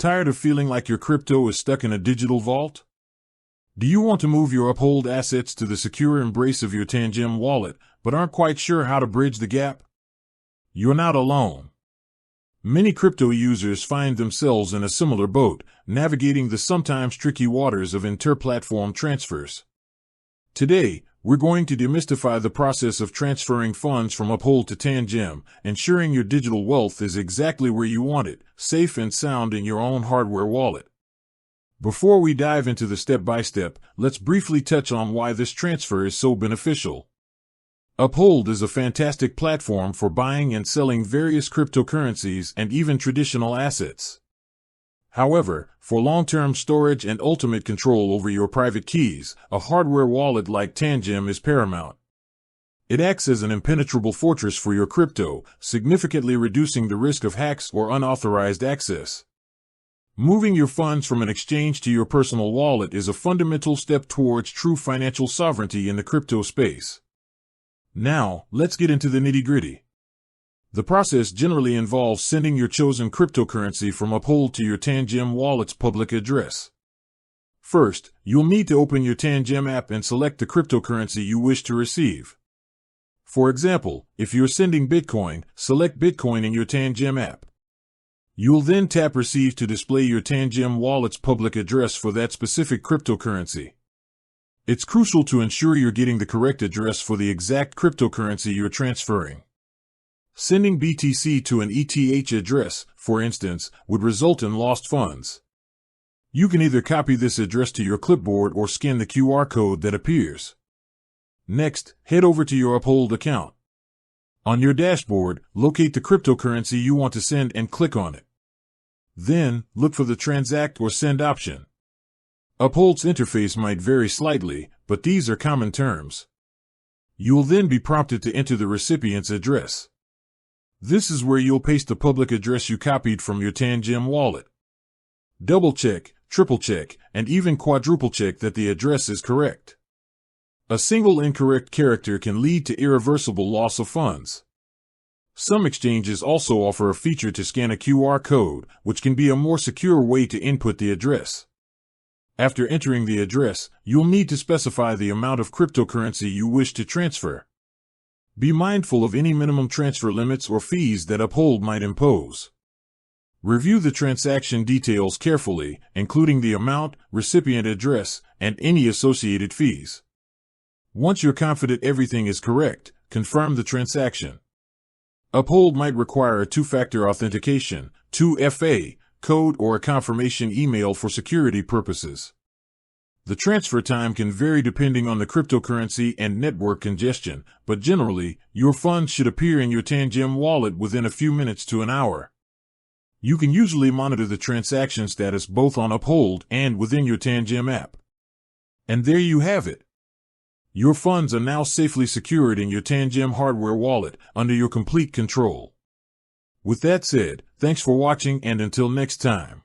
Tired of feeling like your crypto is stuck in a digital vault? Do you want to move your Uphold assets to the secure embrace of your Tangem wallet, but aren't quite sure how to bridge the gap? You're not alone. Many crypto users find themselves in a similar boat, navigating the sometimes tricky waters of inter-platform transfers. Today, we're going to demystify the process of transferring funds from Uphold to Tangem, ensuring your digital wealth is exactly where you want it, safe and sound in your own hardware wallet. Before we dive into the step-by-step, let's briefly touch on why this transfer is so beneficial. Uphold is a fantastic platform for buying and selling various cryptocurrencies and even traditional assets. However, for long-term storage and ultimate control over your private keys, a hardware wallet like Tangem is paramount. It acts as an impenetrable fortress for your crypto, significantly reducing the risk of hacks or unauthorized access. Moving your funds from an exchange to your personal wallet is a fundamental step towards true financial sovereignty in the crypto space. Now, let's get into the nitty-gritty. The process generally involves sending your chosen cryptocurrency from Uphold to your Tangem wallet's public address. First, you'll need to open your Tangem app and select the cryptocurrency you wish to receive. For example, if you're sending Bitcoin, select Bitcoin in your Tangem app. You'll then tap Receive to display your Tangem wallet's public address for that specific cryptocurrency. It's crucial to ensure you're getting the correct address for the exact cryptocurrency you're transferring. Sending BTC to an ETH address, for instance, would result in lost funds. You can either copy this address to your clipboard or scan the QR code that appears. Next, head over to your Uphold account. On your dashboard, locate the cryptocurrency you want to send and click on it. Then, look for the Transact or Send option. Uphold's interface might vary slightly, but these are common terms. You'll then be prompted to enter the recipient's address. This is where you'll paste the public address you copied from your Tangem wallet. Double-check, triple-check, and even quadruple-check that the address is correct. A single incorrect character can lead to irreversible loss of funds. Some exchanges also offer a feature to scan a QR code, which can be a more secure way to input the address. After entering the address, you'll need to specify the amount of cryptocurrency you wish to transfer. Be mindful of any minimum transfer limits or fees that Uphold might impose. Review the transaction details carefully, including the amount, recipient address, and any associated fees. Once you're confident everything is correct, confirm the transaction. Uphold might require a two-factor authentication, 2FA, code or a confirmation email for security purposes. The transfer time can vary depending on the cryptocurrency and network congestion, but generally, your funds should appear in your Tangem wallet within a few minutes to an hour. You can usually monitor the transaction status both on Uphold and within your Tangem app. And there you have it. Your funds are now safely secured in your Tangem hardware wallet, under your complete control. With that said, thanks for watching and until next time.